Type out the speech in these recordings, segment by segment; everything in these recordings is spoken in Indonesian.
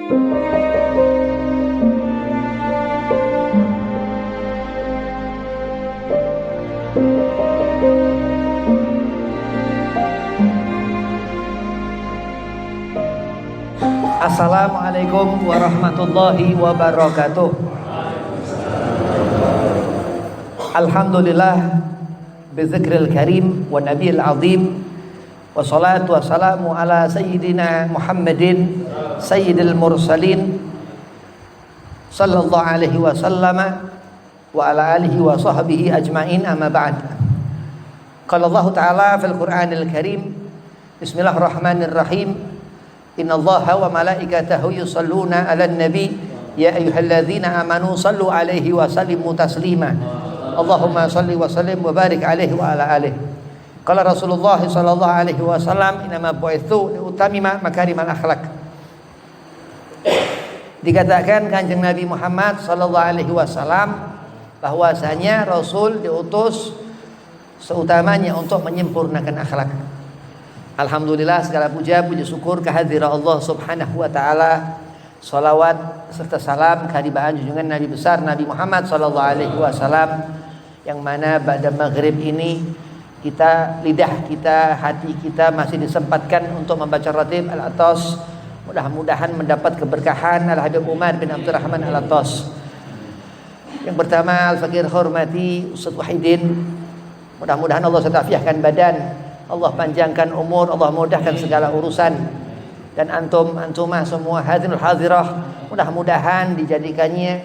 Assalamualaikum warahmatullahi wabarakatuh. Alhamdulillah bizikril karim wa nabiyil azim wa salatu wassalamu ala sayyidina Muhammadin sayyidil mursalin sallallahu alaihi wasallama wa ala alihi wa sahbihi ajma'in, amma ba'd. Qala Allah ta'ala fil Qur'anil karim, bismillahirrahmanirrahim, innallaha wa malaikatahu yusalluna 'alan nabi ya ayyuhalladzina amanu sallu 'alaihi wa sallimu taslima. Allahumma salli wa sallim wa barik 'alaihi wa ala alihi. Qala Rasulullah sallallahu alaihi wasallam, innama bu'itsu liutamima makarimal akhlaq. Dikatakan Kanjeng Nabi Muhammad sallallahu alaihi wasallam bahwasanya Rasul diutus seutamanya untuk menyempurnakan akhlak. Alhamdulillah, segala puja puji syukur kehadirat Allah Subhanahu wa taala. Salawat serta salam kehadiran junjungan Nabi besar Nabi Muhammad sallallahu alaihi wasallam, yang mana pada maghrib ini kita, lidah kita, hati kita masih disempatkan untuk membaca ratib Al-Atas. Mudah-mudahan mendapat keberkahan Al-Habib Umar bin Abdurrahman Al-Atas. Yang pertama, Al-Fakir hormati Ustaz Wahidin, mudah-mudahan Allah setafiahkan badan, Allah panjangkan umur, Allah mudahkan segala urusan. Dan antumah semua hadirin hadirah, mudah-mudahan dijadikannya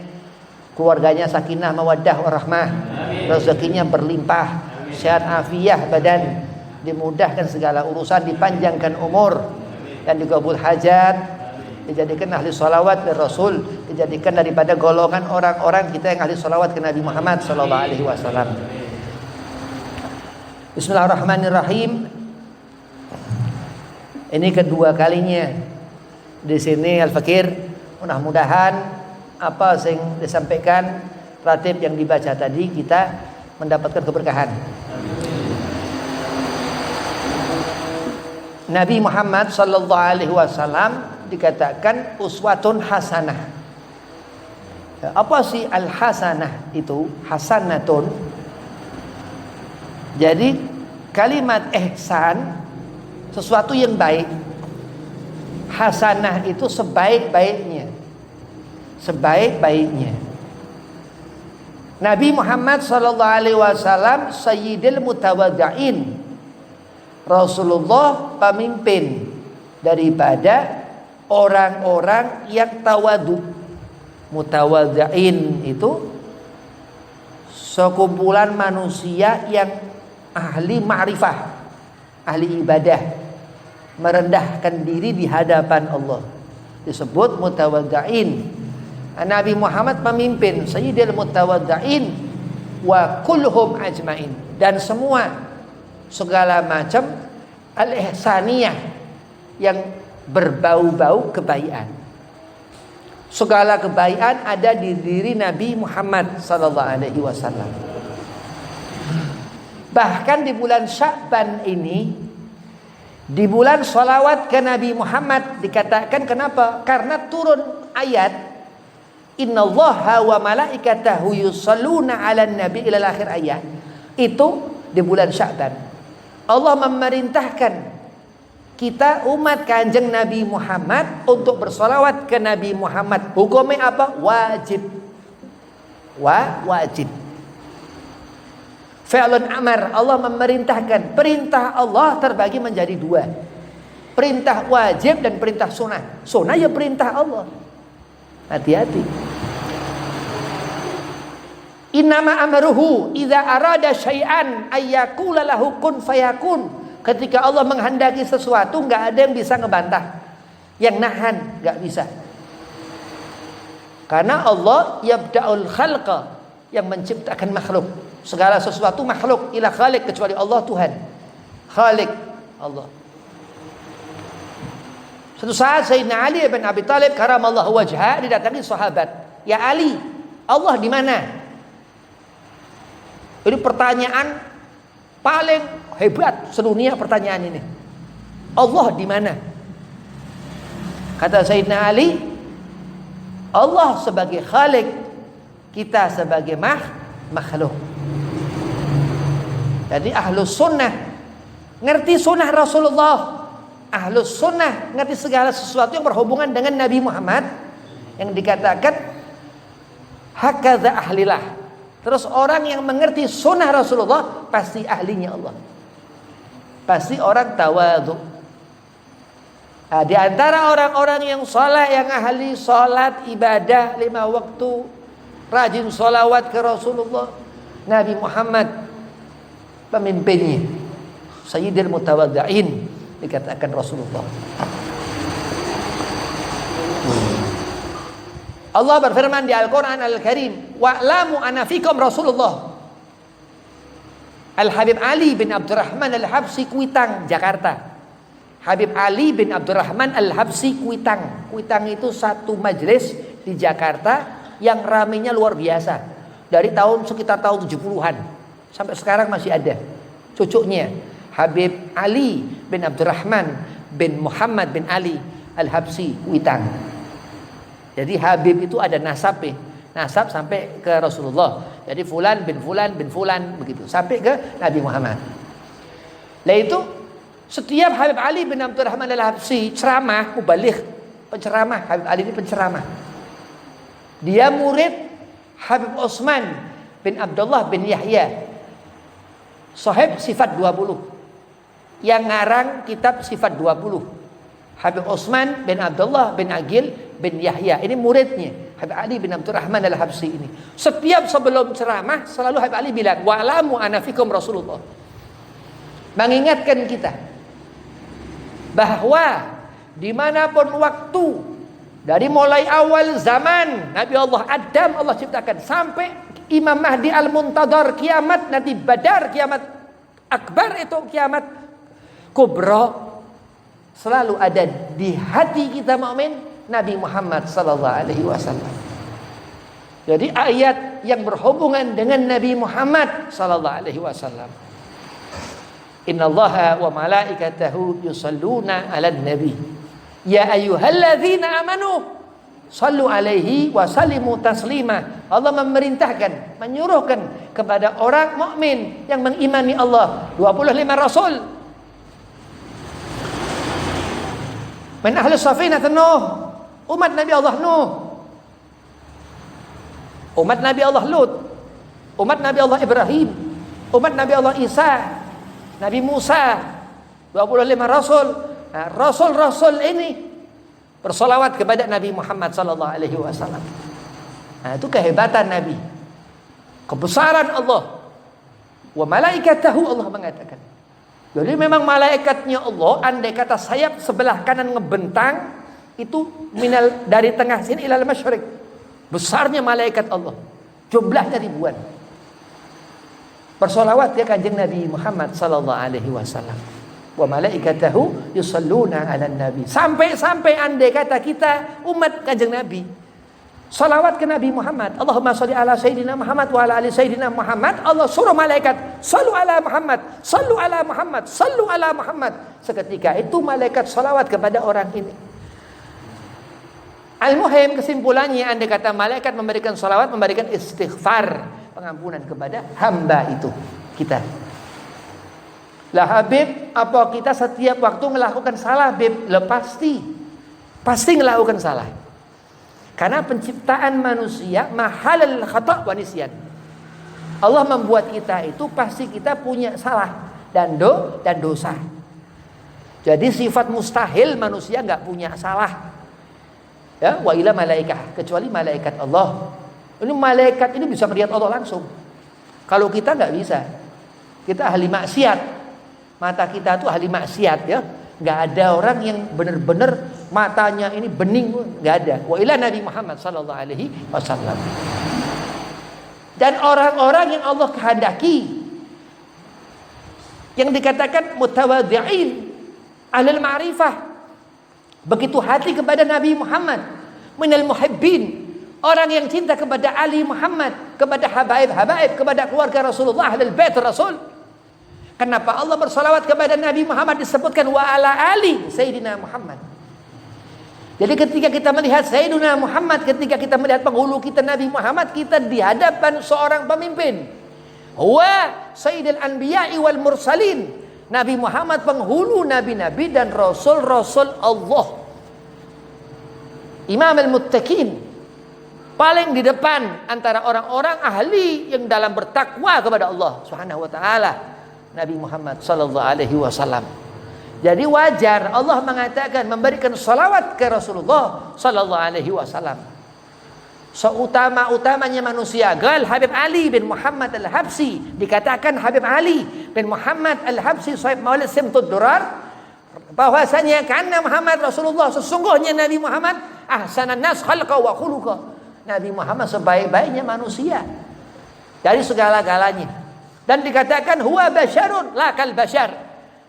keluarganya sakinah mawaddah warahmah, rezekinya berlimpah, sehat afiah badan, dimudahkan segala urusan, dipanjangkan umur, dan dikabul hajat, dijadikan ahli salawat dan Rasul, dijadikan daripada golongan orang-orang kita yang ahli salawat ke Nabi Muhammad sallallahu alaihi wasallam. Bismillahirrahmanirrahim. Ini kedua kalinya di sini Al-Fakir. Mudah-mudahan apa yang disampaikan, ratib yang dibaca tadi, kita mendapatkan keberkahan. Nabi Muhammad sallallahu alaihi wasallam dikatakan uswatun hasanah. Apa sih al-hasanah itu? Hasanatun. Jadi kalimat ihsan, sesuatu yang baik. Hasanah itu sebaik-baiknya. Sebaik-baiknya. Nabi Muhammad sallallahu alaihi wasallam sayyidil mutawaddi'in. Rasulullah pemimpin daripada orang-orang yang tawadu. Mutawaddi'in itu sekumpulan manusia yang ahli ma'rifah, ahli ibadah, merendahkan diri di hadapan Allah, disebut mutawaddi'in. Nabi Muhammad pemimpin sayyidil mutawaddi'in wa kulluhum ajma'in, dan semua segala macam al-ihsaniyah yang berbau-bau kebaikan. Segala kebaikan ada di diri Nabi Muhammad sallallahu alaihi wasallam. Bahkan di bulan Sya'ban ini, di bulan salawat ke Nabi Muhammad, dikatakan kenapa? Karena turun ayat innallaha wa malaikatahu yusalluna 'alan nabi ila akhir ayat. Itu di bulan Sya'ban. Allah memerintahkan kita umat Kanjeng Nabi Muhammad untuk bersalawat ke Nabi Muhammad. Hukumnya apa? Wajib. Wajib. Fi'lun amar, Allah memerintahkan. Perintah Allah terbagi menjadi dua, perintah wajib dan perintah sunnah. Sunnah ya perintah Allah. Hati-hati. Innama amruhu idza arada syai'an ayyaqula lahu kun fayakun. Ketika Allah menghendaki sesuatu, enggak ada yang bisa ngebantah, yang nahan, enggak bisa. Karena Allah yabda'ul khalqa, yang menciptakan makhluk. Segala sesuatu makhluk, ila khaliq, kecuali Allah Tuhan. Khaliq Allah. Suatu saat Sayyidina Ali bin Abi Thalib karamallahu wajhah didatangi sahabat. Ya Ali, Allah di mana? Ini pertanyaan paling hebat sedunia, pertanyaan ini. Allah di mana? Kata Sayyidina Ali, Allah sebagai Khalik, kita sebagai makhluk. Jadi ahlus sunnah ngerti sunnah Rasulullah, ahlus sunnah ngerti segala sesuatu yang berhubungan dengan Nabi Muhammad, yang dikatakan hakadza ahlilah. Terus orang yang mengerti sunnah Rasulullah pasti ahlinya Allah, pasti orang tawadhu. Nah, di antara orang-orang yang saleh, yang ahli salat, ibadah 5 waktu, rajin salawat ke Rasulullah, Nabi Muhammad pemimpinnya, Sayyidil Mutawaddi'in, dikatakan Rasulullah. Allah berfirman di Al-Quran Al-Karim, wa'lamu anna fikum Rasulullah. Al-Habib Ali bin Abdurrahman Al-Habsi, Kuitang, Jakarta. Habib Ali bin Abdurrahman Al-Habsi, Kuitang. Kuitang itu satu majelis di Jakarta yang ramenya luar biasa. Dari sekitar tahun 70-an sampai sekarang masih ada. Cucunya Habib Ali bin Abdurrahman bin Muhammad bin Ali Al-Habsi, Kuitang. Jadi Habib itu ada nasab sampai ke Rasulullah. Jadi fulan bin fulan bin fulan begitu sampai ke Nabi Muhammad. Lah itu setiap Habib Ali bin Abdurrahman Al-Habsi ceramah, mubaligh, penceramah. Habib Ali ini penceramah. Dia murid Habib Utsman bin Abdullah bin Yahya, sahib Sifat 20, yang ngarang kitab Sifat 20. Habib Utsman bin Abdullah bin Aqil bin Yahya, ini muridnya Habib Ali bin Abdurrahman Al-Habsi ini. Setiap sebelum ceramah selalu Habib Ali bilang, wa'lamu anna fikum Rasulullah, mengingatkan kita bahwa dimanapun waktu, dari mulai awal zaman Nabi Allah Adam Allah ciptakan sampai Imam Mahdi Al-Muntadhar, kiamat nanti Badar, kiamat akbar itu kiamat kubra, selalu ada di hati kita mukmin Nabi Muhammad sallallahu alaihi wasallam. Jadi ayat yang berhubungan dengan Nabi Muhammad sallallahu alaihi wasallam. Innallaha wa malaikatahu yusalluna 'alan nabi. Ya ayyuhalladzina amanu sallu alaihi wa sallimu taslima. Allah memerintahkan, menyuruhkan kepada orang mukmin yang mengimani Allah, 25 rasul. Min ahli safinah Nuh, umat Nabi Allah Nuh, umat Nabi Allah Lut, umat Nabi Allah Ibrahim, umat Nabi Allah Isa, Nabi Musa, 25 rasul. Nah, rasul-rasul ini bersolawat kepada Nabi Muhammad sallallahu alaihi wasallam. Nah, itu kehebatan Nabi, kebesaran Allah. Wa malaikatahu, Allah mengatakan. Jadi memang malaikatnya Allah, andai kata sayap sebelah kanan ngebentang, itu minal dari tengah sini ilal masyriq. Besarnya malaikat Allah, jumlahnya ribuan. Bersolawat ya kanjeng Nabi Muhammad sallallahu alaihi wasallam. Wa malaikatahu yusalluna 'alan nabi. Sampai andai kata kita umat kanjeng Nabi salawat ke Nabi Muhammad, Allahumma sholli ala sayyidina Muhammad wa ala ali sayyidina Muhammad, Allah suruh malaikat sallu ala Muhammad, sallu ala Muhammad, sallu ala Muhammad. Seketika itu malaikat salawat kepada orang ini. Al-muhim, kesimpulannya andai kata malaikat memberikan salawat, memberikan istighfar, pengampunan kepada hamba itu kita. Lah Habib, apa kita setiap waktu melakukan salah, Habib? Lah pasti melakukan salah. Karena penciptaan manusia mahalal khata' wa nisyan. Allah membuat kita itu pasti kita punya salah dan dosa. Jadi sifat mustahil manusia enggak punya salah. Ya, wa ila malaikah, kecuali malaikat Allah. Ini malaikat ini bisa melihat Allah langsung. Kalau kita enggak bisa. Kita ahli maksiat. Mata kita tuh ahli maksiat ya. Enggak ada orang yang benar-benar matanya ini bening, enggak ada. Wa ila Nabi Muhammad sallallahu alaihi wasallam. Dan orang-orang yang Allah kehendaki, yang dikatakan mutawadhi'in, ahlul ma'rifah, begitu hati kepada Nabi Muhammad, minal muhibbin, orang yang cinta kepada Ali Muhammad, kepada habaib-habaib, kepada keluarga Rasulullah, ahlul bait Rasul. Kenapa Allah bersalawat kepada Nabi Muhammad disebutkan wa ala ali Sayyidina Muhammad? Jadi ketika kita melihat Sayyidina Muhammad, ketika kita melihat penghulu kita Nabi Muhammad, kita di hadapan seorang pemimpin. Huwa Sayyidul Anbiya'i wal Mursalin. Nabi Muhammad penghulu nabi-nabi dan rasul-rasul Allah. Imam al-Muttaqin, paling di depan antara orang-orang ahli yang dalam bertakwa kepada Allah Subhanahu wa taala, Nabi Muhammad sallallahu alaihi wasallam. Jadi wajar Allah mengatakan memberikan salawat ke Rasulullah sallallahu alaihi wasallam. Seutama-utamanya manusia, gal Habib Ali bin Muhammad Al-Habsyi, dikatakan Habib Ali bin Muhammad Al-Habsyi sahib Maulid Simtud Durar, bahwasanya karena Muhammad Rasulullah, sesungguhnya Nabi Muhammad ahsanan nas khalqa wa khuluqa. Nabi Muhammad sebaik-baiknya manusia dari segala-galanya. Dan dikatakan huwa basyarun la kal basyar.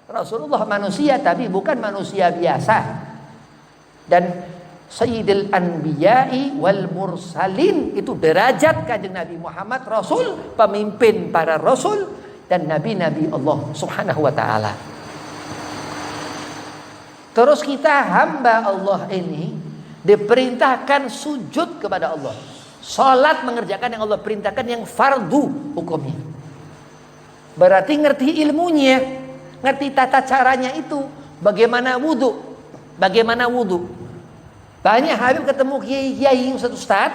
Rasulullah manusia tapi bukan manusia biasa. Dan Sayyidul Anbiya'i wal Mursalin, itu derajat kanjeng Nabi Muhammad, Rasul, pemimpin para Rasul dan Nabi-Nabi Allah Subhanahu wa ta'ala. Terus kita hamba Allah ini diperintahkan sujud kepada Allah. Salat mengerjakan yang Allah perintahkan, yang fardu hukumnya. Berarti ngerti ilmunya, ngerti tata caranya itu. Bagaimana wudu? Bagaimana wudu? Banyak Habib ketemu kiai-kiai, ustaz,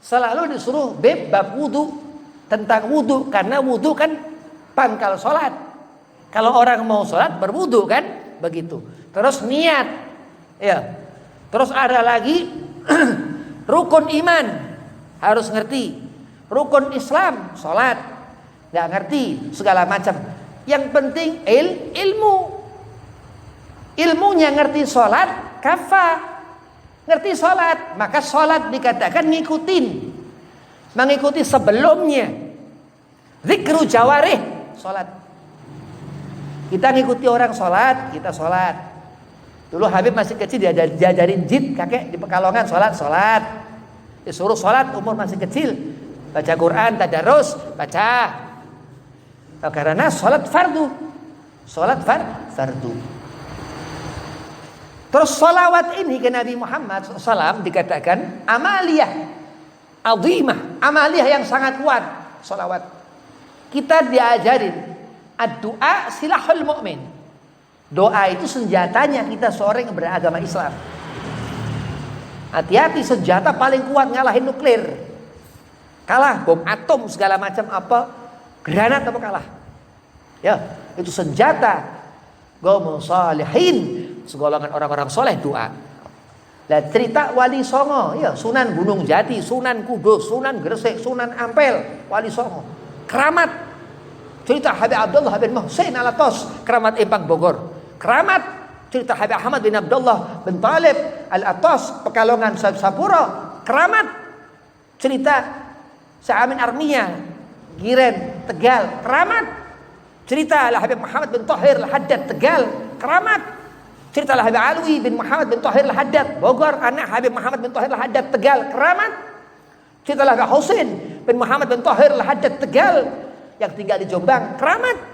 selalu disuruh bab wudu, tentang wudu, karena wudu kan pangkal salat. Kalau orang mau salat berwudu kan, begitu. Terus niat, ya. Terus ada lagi rukun iman harus ngerti, rukun Islam salat nggak ngerti, segala macam. Yang penting ilmunya ngerti salat kafah, ngerti salat, maka salat dikatakan mengikuti sebelumnya. Zikru jawarih salat. Kita ngikuti orang salat, kita salat. Dulu Habib masih kecil diajarin jid, kakek di Pekalongan salat. Disuruh salat umur masih kecil. Baca Quran, tadarus, baca. Karena salat fardu. Salat fardu. Terus salawat ini ke Nabi Muhammad SAW dikatakan amaliyah azimah, amaliyah yang sangat kuat. Salawat. Kita diajarin ad-du'a silahul mu'min. Doa itu senjatanya kita seorang yang beragama Islam. Hati-hati, senjata paling kuat ngalahin nuklir. Kalah bom atom segala macam apa, granat apa kalah. Ya, itu senjata qaumul salihin, segolongan orang-orang soleh doa. Lah cerita Wali Songo, ya, Sunan Gunung Jati, Sunan Kudus, Sunan Gresik, Sunan Ampel, Wali Songo. Keramat cerita Habib Abdullah bin Muhsin Al-Atas, keramat Empang Bogor. Keramat cerita Habib Ahmad bin Abdullah bin Talib Al-Atas, Pekalongan Sapura. Keramat cerita Sa'amin Armia, Giren Tegal. Keramat cerita Habib Muhammad bin Tahir Al-Haddad Tegal. Keramat cerita Habib Alwi bin Muhammad bin Tahir Al-Haddad Bogor, anak Habib Muhammad bin Tahir Al-Haddad Tegal. Keramat cerita Habib Husain bin Muhammad bin Tahir Al-Haddad Tegal yang tinggal di Jombang. Keramat.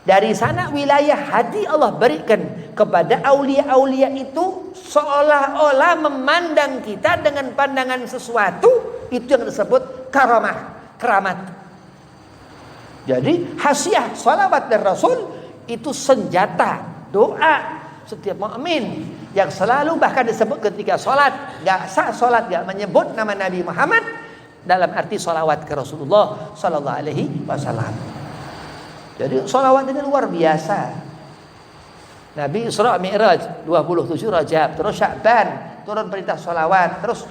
Dari sana wilayah hati Allah berikan kepada aulia-aulia itu, seolah-olah memandang kita dengan pandangan sesuatu, itu yang disebut karamah, keramat. Jadi hasiah salawat dan Rasul itu senjata doa setiap mukmin yang selalu, bahkan disebut ketika sholat, gak sah sholat gak menyebut nama Nabi Muhammad dalam arti salawat ke Rasulullah Sallallahu Alaihi Wasallam. Jadi salawat ini luar biasa. Nabi Isra Mi'raj 27 Rajab, terus Sya'ban turun perintah salawat, terus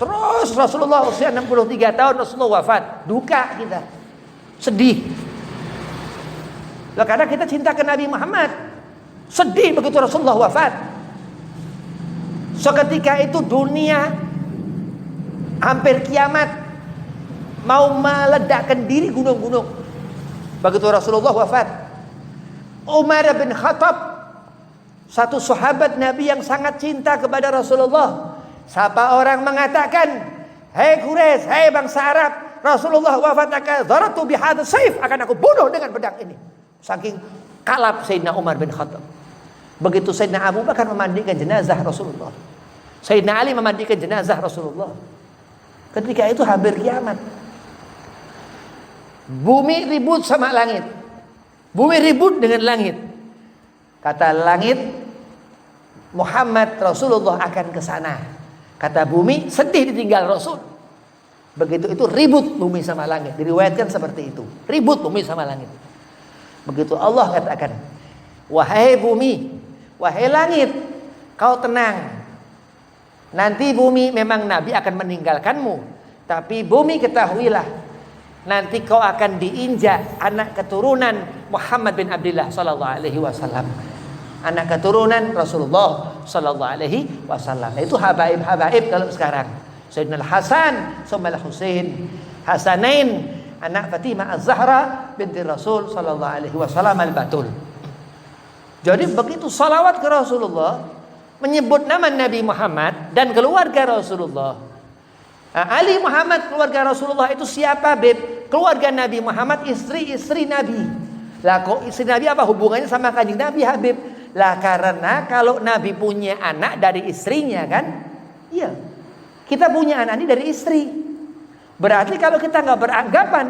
Rasulullah usia 63 tahun Rasulullah wafat, duka kita, sedih. Loh, karena kita cinta ke Nabi Muhammad, sedih begitu Rasulullah wafat. Seketika itu dunia hampir kiamat, mau meledakkan diri gunung-gunung. Begitu Rasulullah wafat, Umar bin Khattab, satu sahabat Nabi yang sangat cinta kepada Rasulullah, siapa orang mengatakan, "Hei Quraisy, hei bangsa Arab, Rasulullah wafat, akan daratu bihadzal saif, akan aku bunuh dengan pedang ini." Saking kalap Sayyidina Umar bin Khattab. Begitu Sayyidina Abu Bakar memandikan jenazah Rasulullah, Sayyidina Ali memandikan jenazah Rasulullah, ketika itu hampir kiamat. Bumi ribut sama langit, bumi ribut dengan langit. Kata langit, Muhammad Rasulullah akan ke sana. Kata bumi, sedih ditinggal Rasul. Begitu itu ribut bumi sama langit. Diriwayatkan seperti itu, ribut bumi sama langit. Begitu Allah katakan, wahai bumi, wahai langit, kau tenang. Nanti bumi memang Nabi akan meninggalkanmu, tapi bumi ketahuilah, nanti kau akan diinjak anak keturunan Muhammad bin Abdullah sallallahu alaihi wasallam, anak keturunan Rasulullah sallallahu alaihi wasallam. Itu habaib kalau sekarang. Sayyidina Hasan, Sayyidina Husain, Hasanain, anak Fatimah Az-Zahra binti Rasul sallallahu alaihi wasallam al-Batul. Jadi begitu salawat ke Rasulullah, menyebut nama Nabi Muhammad dan keluarga Rasulullah. Nah, Ali Muhammad keluarga Rasulullah itu siapa, Beb? Keluarga Nabi Muhammad, istri-istri Nabi. Lah kok istri Nabi apa hubungannya sama kanjeng Nabi, Habib? Lah karena kalau Nabi punya anak dari istrinya kan? Iya. Kita punya anak ini dari istri. Berarti kalau kita nggak beranggapan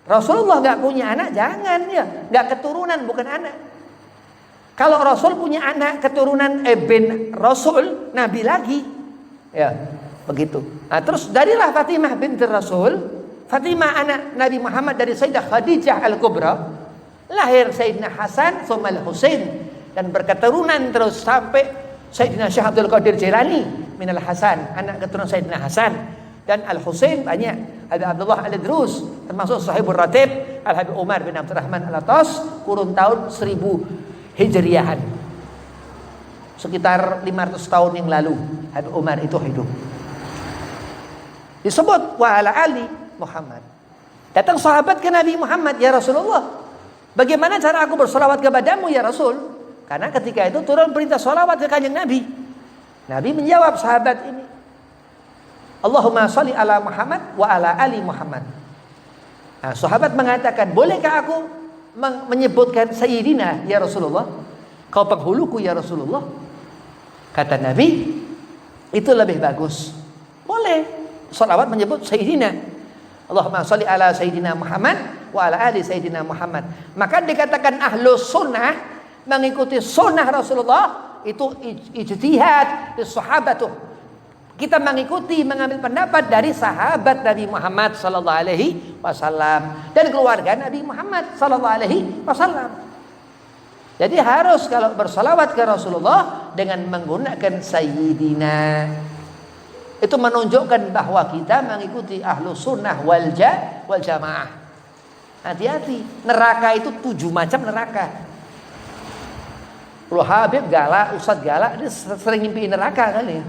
Rasulullah nggak punya anak, jangan ya, nggak keturunan, bukan anak. Kalau Rasul punya anak keturunan bin Rasul, Nabi lagi, ya begitu. Nah, terus darilah Fatimah binti Rasul, Fatimah anak Nabi Muhammad dari Sayyidah Khadijah Al-Kubra, lahir Sayyidina Hasan, Tsumma Al-Husain, dan berketurunan terus sampai Sayyidina Syekh Abdul Qadir Jilani minal Hasan, anak keturunan Sayyidina Hasan, dan Al-Husain banyak. Habib Abdullah Al-Idrus termasuk Sahibul Ratib, Al-Habib Umar bin Abdurrahman Al-Atas, kurun tahun 1000 Hijriahan, sekitar 500 tahun yang lalu Habib Umar itu hidup. Disebut wa ala ali Muhammad. Datang sahabat ke Nabi Muhammad, ya Rasulullah, bagaimana cara aku bersolawat kepadamu ya Rasul? Karena ketika itu turun perintah solawat ke kanjeng Nabi. Nabi menjawab sahabat ini, Allahumma sholli ala Muhammad wa ala ali Muhammad. Nah, sahabat mengatakan, bolehkah aku menyebutkan Sayyidina ya Rasulullah? Kau penghuluku ya Rasulullah. Kata Nabi, itu lebih bagus. Boleh salawat menyebut Sayyidina. Allahumma sholli ala Sayyidina Muhammad wa ala ali Sayyidina Muhammad. Maka dikatakan ahlus sunnah, mengikuti sunnah Rasulullah, itu ijtihad di sahabat. Kita mengikuti, mengambil pendapat dari sahabat Nabi Muhammad sallallahu alaihi wasallam dan keluarga Nabi Muhammad sallallahu alaihi wasallam. Jadi harus kalau bersalawat ke Rasulullah dengan menggunakan Sayyidina. Itu menunjukkan bahwa kita mengikuti ahlu sunnah wal jamaah. Hati-hati, neraka itu 7 macam neraka. Kalau Habib galak, Ustadz galak, dia sering ngimpi neraka kali.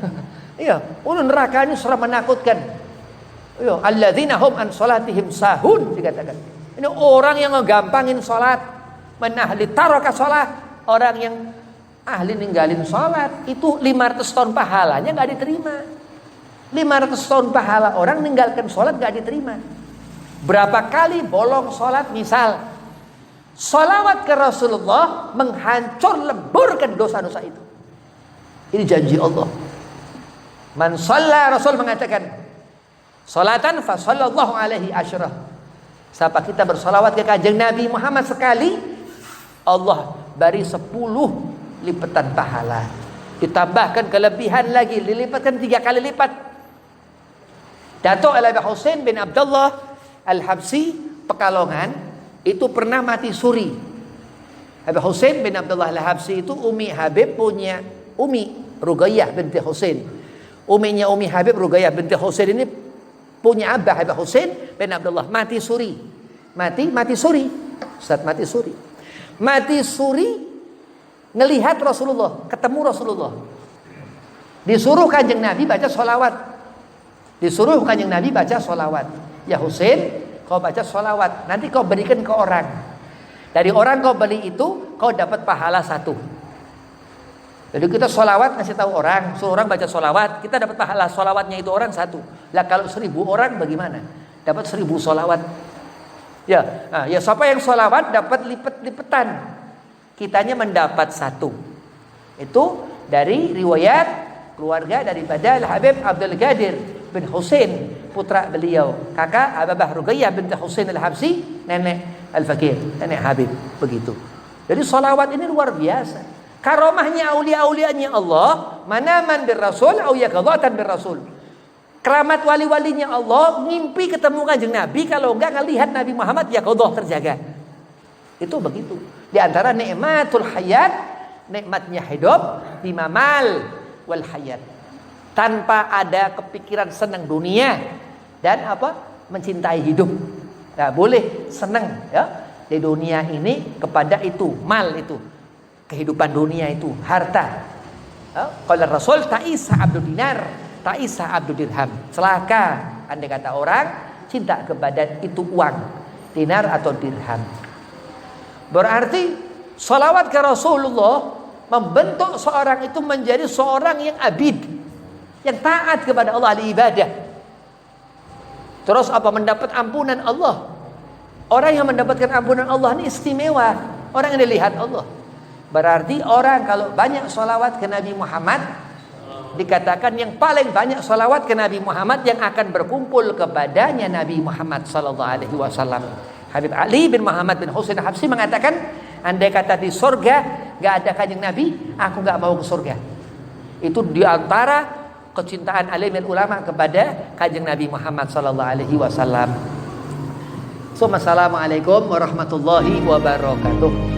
Iya, neraka ini serem menakutkan. Iya, alladzina hum an salatihim sahun dikatakan. Ini orang yang ngegampangin salat, menahli taraka salat, orang yang ahli ninggalin salat, itu 500 tahun pahalanya enggak diterima. 500 tahun pahala orang ninggalkan salat enggak diterima. Berapa kali bolong salat, misal salawat ke Rasulullah menghancur leburkan dosa-dosa itu. Ini janji Allah. Man shalla, Rasul mengatakan, salatan fa sallallahu alaihi asyrah. Siapa kita bersalawat ke kanjeng Nabi Muhammad sekali, Allah beri 10 lipatan pahala. Ditambahkan kelebihan lagi, dilipatkan 3 kali lipat. Datuk Al-Habib Husain bin Abdullah Al-Habsi Pekalongan itu pernah mati suri. Habib Husain bin Abdullah Al-Habsi itu Umi Habib punya Umi Ruqayyah binti Husain. Uminya Umi Habib Ruqayyah binti Husain ini punya abah Habib Husain bin Abdullah, mati suri. Mati suri. Ustaz mati suri. Mati suri ngelihat Rasulullah, ketemu Rasulullah. Disuruh kanjeng Nabi baca sholawat. Disuruh kanjeng Nabi baca sholawat. Ya Husain, kau baca sholawat, nanti kau berikan ke orang. Dari orang kau beli itu, kau dapat pahala 1. Jadi kita sholawat ngasih tahu orang, suruh orang baca sholawat, kita dapat pahala sholawatnya itu orang 1. Lah kalau 1000 orang bagaimana? Dapat 1000 sholawat. Ya, nah, ya siapa yang sholawat dapat lipat-lipatan. Kitanya mendapat 1. Itu dari riwayat keluarga daripada Al-Habib Abdul Qadir bin Husain, putra beliau, kakak Abah Ruqayyah binti Husain Al-Habsi, nenek Al-Fakir, nenek Habib, begitu. Jadi salawat ini luar biasa. Karomahnya aulia-aulianya Allah, manaman bir Rasul au yaqadatan bir Rasul. Keramat wali-walinya Allah, ngimpi ketemu Kanjeng Nabi, kalau enggak ngelihat Nabi Muhammad yaqadah, terjaga. Itu begitu. Di antara nikmatul hayat, nikmatnya hidup bimamal wal hayat. Tanpa ada kepikiran senang dunia dan mencintai hidup. Nah, boleh senang ya di dunia ini kepada itu, mal itu, kehidupan dunia itu, harta. Kalau Rasul ta'isa abdul dinar, ta'isa abdul dirham. Celaka andai kata orang cinta kepada itu uang, dinar atau dirham. Berarti salawat ke Rasulullah membentuk seorang itu menjadi seorang yang abid, yang taat kepada Allah di ibadah. Terus mendapat ampunan Allah. Orang yang mendapatkan ampunan Allah ini istimewa, orang yang dilihat Allah. Berarti orang kalau banyak salawat ke Nabi Muhammad, dikatakan yang paling banyak salawat ke Nabi Muhammad yang akan berkumpul kepadanya Nabi Muhammad sallallahu alaihi wasallam. Habib Ali bin Muhammad bin Husain Habsi mengatakan, andai kata di surga gak ada Kanjeng Nabi, aku gak mau ke surga. Itu diantara kecintaan alimul ulama kepada Kanjeng Nabi Muhammad sallallahu alaihi wasallam. Assalamualaikum warahmatullahi wabarakatuh.